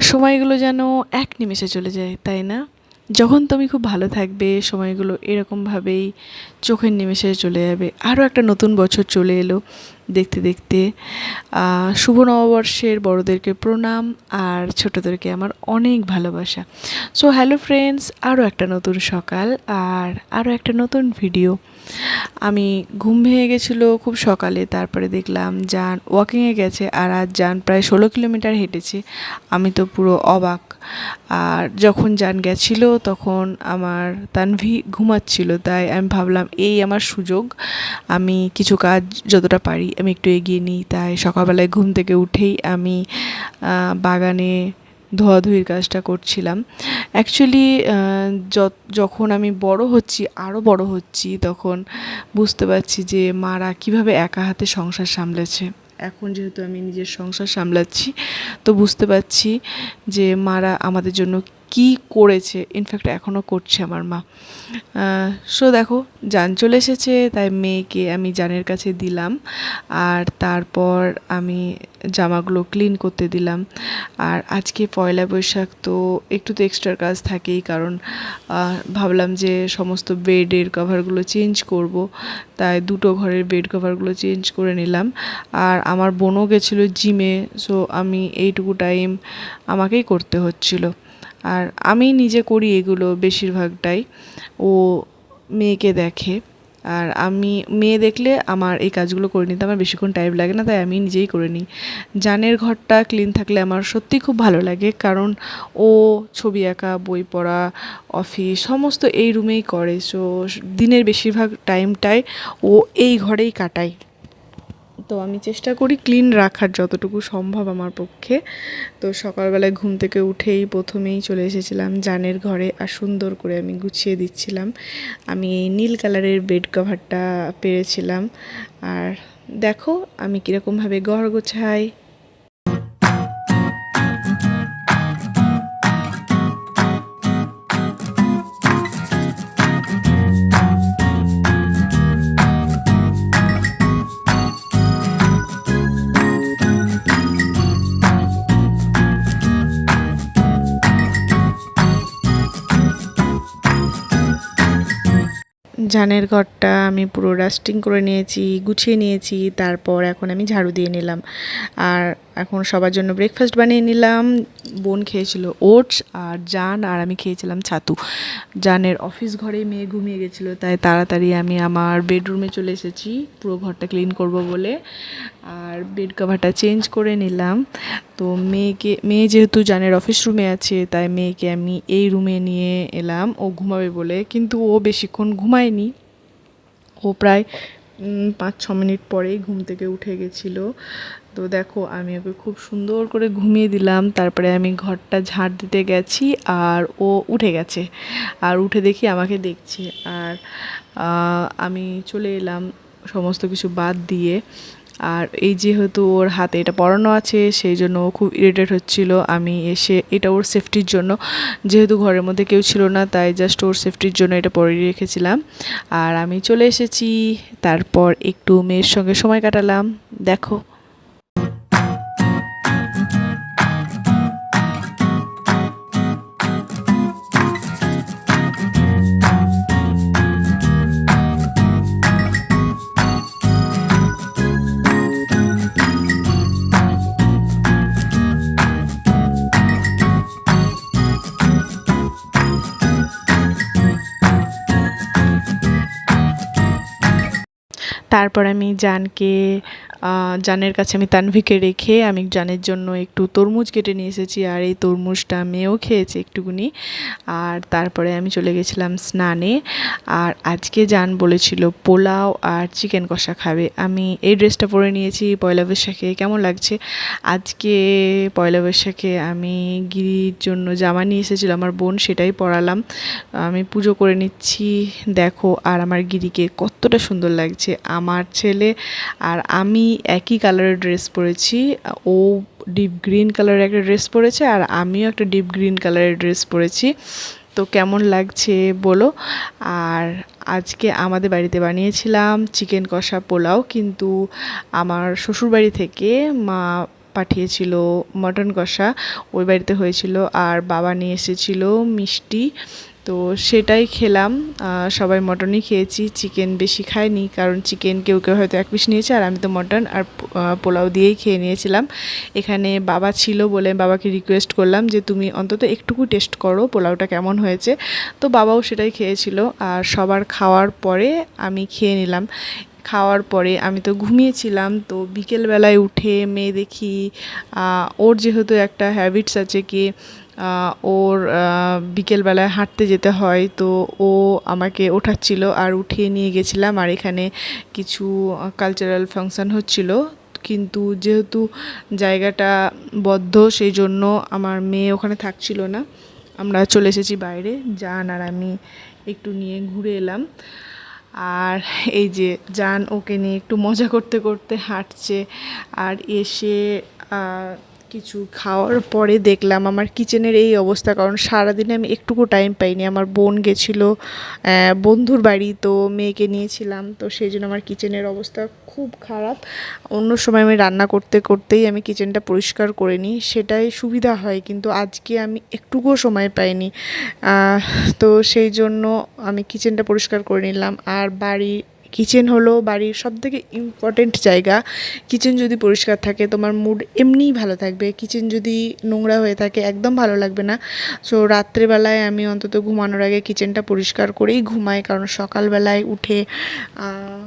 সময়গুলো যেন এক নিমেষে চলে যায়, তাই না? যখন তুমি খুব ভালো থাকবে সময়গুলো এরকমভাবেই চোখের নিমেষে চলে যাবে। আরও একটা নতুন বছর চলে এলো দেখতে দেখতে। শুভ নববর্ষের বড়োদেরকে প্রণাম আর ছোটোদেরকে আমার অনেক ভালোবাসা। সো হ্যালো ফ্রেন্ডস, আরও একটা নতুন সকাল আর আরও একটা নতুন ভিডিও। আমি ঘুম ভেঙে গেছিলো খুব সকালে, তারপরে দেখলাম জান ওয়াকিংয়ে গেছে আর আজ জান প্রায় 16 কিলোমিটার হেঁটেছে। আমি তো পুরো অবাক। আর যখন জান গেছিলো তখন আমার তানভি ঘুমাচ্ছিল, তাই আমি ভাবলাম এই আমার সুযোগ, আমি কিছু কাজ যতটা পারি আমি একটু এগিয়ে নিই। তাই সকালবেলায় ঘুম থেকে উঠেই আমি বাগানে ধোয়াধুয়ির কাজটা করছিলাম। অ্যাকচুয়ালি যখন আমি বড় হচ্ছি, আরও বড় হচ্ছি, তখন বুঝতে পারছি যে মারা কীভাবে একা হাতে সংসার সামলেছে। এখন যেহেতু আমি নিজের সংসার সামলাচ্ছি, তো বুঝতে পারছি যে মারা আমাদের জন্য কী করেছে, ইনফ্যাক্ট এখনও করছে আমার মা। সো দেখো জান চলে এসেছে, তাই মেয়েকে আমি জানের কাছে দিলাম আর তারপর আমি জামাগুলো ক্লিন করতে দিলাম। আর আজকে পয়লা বৈশাখ, তো একটু তো এক্সট্রা কাজ থাকেই, কারণ ভাবলাম যে সমস্ত বেডের কভারগুলো চেঞ্জ করব, তাই দুটো ঘরের বেড কভারগুলো চেঞ্জ করে নিলাম। আর আমার বোনও গেছিলো জিমে, সো আমি এইটুকু টাইম আমাকেই করতে হচ্ছিলো। আর আমি নিজে করি এগুলো বেশিরভাগটাই, ও মেয়েকে দেখে। আর আমি মেয়ে দেখলে আমার এই কাজগুলো করে নিতে আমার বেশিক্ষণ টাইম লাগে না, তাই আমি নিজেই করে নিই। জানের ঘরটা ক্লিন থাকলে আমার সত্যিই খুব ভালো লাগে, কারণ ও ছবি আঁকা, বই পড়া, অফিস সমস্ত এই রুমেই করে। সো দিনের বেশিরভাগ টাইমটাই ও এই ঘরেই কাটায়। তো আমি চেষ্টা করি ক্লিন রাখার যতটুকু সম্ভব আমার পক্ষে। তো সকালবেলায় ঘুম থেকে উঠেই প্রথমেই চলে এসেছিলাম জানের ঘরে, আর সুন্দর করে আমি গুছিয়ে দিচ্ছিলাম। আমি এই নীল কালারের বেড কভারটা পেরেছিলাম, আর দেখো আমি কীরকমভাবে ঘর গোছাই। জানের ঘরটা আমি পুরো ডাস্টিং করে নিয়েছি, গুছিয়ে নিয়েছি, তারপর এখন আমি ঝাড়ু দিয়ে নিলাম। আর এখন সবার জন্য ব্রেকফাস্ট বানিয়ে নিলাম। বোন খেয়েছিল ওটস, আর জান আর আমি খেয়েছিলাম ছাতু। জানের অফিস ঘরেই মেয়ে ঘুমিয়ে গেছিলো, তাই তাড়াতাড়ি আমি আমার বেডরুমে চলে এসেছি পুরো ঘরটা ক্লিন করব বলে। আর বেড কভারটা চেঞ্জ করে নিলাম। তো মেয়ে যেহেতু জানের অফিস রুমে আছে, তাই মেয়েকে আমি এই রুমে নিয়ে এলাম ও ঘুমাবে বলে, কিন্তু ও বেশিক্ষণ ঘুমায়নি। ও প্রায় 5-6 মিনিট পরেই ঘুম থেকে উঠে গেছিলো। তো দেখো আমি ওকে খুব সুন্দর করে ঘুমিয়ে দিলাম, তারপরে আমি ঘরটা ঝাড় দিতে গেছি আর ও উঠে গেছে। আর উঠে দেখি আমাকে দেখছে, আর আমি চলে এলাম সমস্ত কিছু বাদ দিয়ে। আর এই যেহেতু ওর হাতে এটা পরানো আছে, সেই জন্য ও খুব ইরিটেট হচ্ছিল। আমি এসে এটা ওর সেফটির জন্য, যেহেতু ঘরের মধ্যে কেউ ছিল না, তাই জাস্ট ওর সেফটির জন্য এটা পরিয়ে রেখেছিলাম। আর আমি চলে এসেছি, তারপর একটু মেয়ের সঙ্গে সময় কাটালাম। দেখো তারপর আমি জানের কাছে আমি তানভিকে রেখে আমি জানের জন্য একটু তরমুজ কেটে নিয়ে এসেছি, আর এই তরমুজটা মেয়েও খেয়েছে একটুকুনি। আর তারপরে আমি চলে গেছিলাম স্নানে। আর আজকে জান বলেছিল পোলাও আর চিকেন কষা খাবে। আমি এই ড্রেসটা পরে নিয়েছি পয়লা বৈশাখে। কেমন লাগছে? আজকে পয়লা বৈশাখে আমি গিরির জন্য জামা নিয়ে এসেছিলো আমার বোন, সেটাই পরালাম। আমি পুজো করে নিচ্ছি। দেখো আর আমার গিরিকে কতটা সুন্দর লাগছে। আমার ছেলে আর আমি একই কালারের ড্রেস পরেছি। ও ডিপ গ্রিন কালারের একটা ড্রেস পরেছে, আর আমিও একটা ডিপ গ্রিন কালারের ড্রেস পরেছি। তো কেমন লাগছে বলো। আর আজকে আমাদের বাড়িতে বানিয়েছিলাম চিকেন কষা পোলাও, কিন্তু আমার শ্বশুরবাড়ি থেকে মা পাঠিয়েছিল মটন কষা, ওই বাড়িতে হয়েছিল, আর বাবা নিয়ে এসেছিল মিষ্টি, তো সেটাই খেলাম। সবাই মটনই খেয়েছি, চিকেন বেশি খাইনি, কারণ চিকেন কেউ কেউ হয়তো 1 পিস নিয়েছে, আর আমি তো মটন আর পোলাও দিয়েই খেয়ে নিয়েছিলাম। এখানে বাবা ছিল বলে বাবাকে রিকোয়েস্ট করলাম যে তুমি অন্তত একটুকু টেস্ট করো পোলাওটা কেমন হয়েছে, তো বাবাও সেটাই খেয়েছিল। আর সবার খাওয়ার পরে আমি খেয়ে নিলাম। খাওয়ার পরে আমি তো ঘুমিয়েছিলাম, তো বিকেলবেলায় উঠে মেয়ে দেখি ওর যেহেতু একটা হ্যাবিটস আছে কি ওর বিকেলবেলায় হাঁটতে যেতে হয়, তো ও আমাকে ওঠাচ্ছিল আর উঠিয়ে নিয়ে গেছিলাম। আর এখানে কিছু কালচারাল ফাংশান হচ্ছিল, কিন্তু যেহেতু জায়গাটা বদ্ধ সেই জন্য আমার মেয়ে ওখানে থাকছিল না, আমরা চলে এসেছি বাইরে। জান আর আমি একটু নিয়ে ঘুরে এলাম। আর এই যে জান ওকে নিয়ে একটু মজা করতে করতে হাঁটছে। আর এসে কিছু খাওয়ার পরে দেখলাম আমার কিচেনের এই অবস্থা, কারণ সারাদিনে আমি একটুকু টাইম পাইনি। আমার বোন গেছিলো বন্ধুর বাড়ি, তো মেয়েকে নিয়েছিলাম, তো সেই জন্য আমার কিচেনের অবস্থা খুব খারাপ। অন্য সময় আমি রান্না করতে করতেই আমি কিচেনটা পরিষ্কার করে নিই, সেটাই সুবিধা হয়, কিন্তু আজকে আমি একটুকুও সময় পাইনি। তো সেই জন্য আমি কিচেনটা পরিষ্কার করে নিলাম। আর কিচেন হলো বাড়ির সবথেকে ইম্পর্টেন্ট জায়গা। কিচেন যদি পরিষ্কার থাকে তোমার মুড এমনিই ভালো থাকবে, কিচেন যদি নোংরা হয়ে থাকে একদম ভালো লাগবে না। সো রাত্রেবেলায় আমি অন্তত ঘুমানোর আগে কিচেনটা পরিষ্কার করেই ঘুমাই, কারণ সকালবেলায় উঠে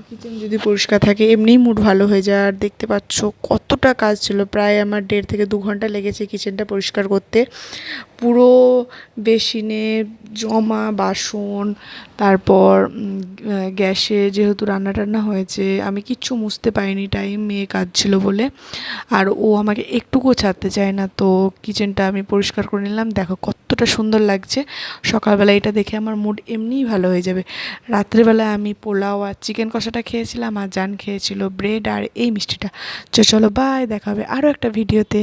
কিচেন যদি পরিষ্কার থাকে এমনিই মুড ভালো হয়ে যায়। আর দেখতে পাচ্ছ কতটা কাজ ছিল, প্রায় আমার 1.5 থেকে 2 ঘন্টা লেগেছে কিচেনটা পরিষ্কার করতে। পুরো বেসিনে জমা বাসন, তারপর গ্যাসে যেহেতু রান্না টান্না হয়েছে আমি কিচ্ছু মুছতে পারিনি, টাইম মেয়ে কাজ ছিল বলে। আর ও আমাকে একটুকুও ছাড়তে চায় না, তো কিচেনটা আমি পরিষ্কার করে নিলাম। দেখো কতটা সুন্দর লাগছে, সকালবেলা এটা দেখে আমার মুড এমনিই ভালো হয়ে যাবে। রাত্রেবেলায় আমি পোলাও আর চিকেন কষাটা খেয়েছিলাম, আর জান খেয়েছিল ব্রেড আর এই মিষ্টিটা। চলো বাই, দেখা হবে আরও একটা ভিডিওতে।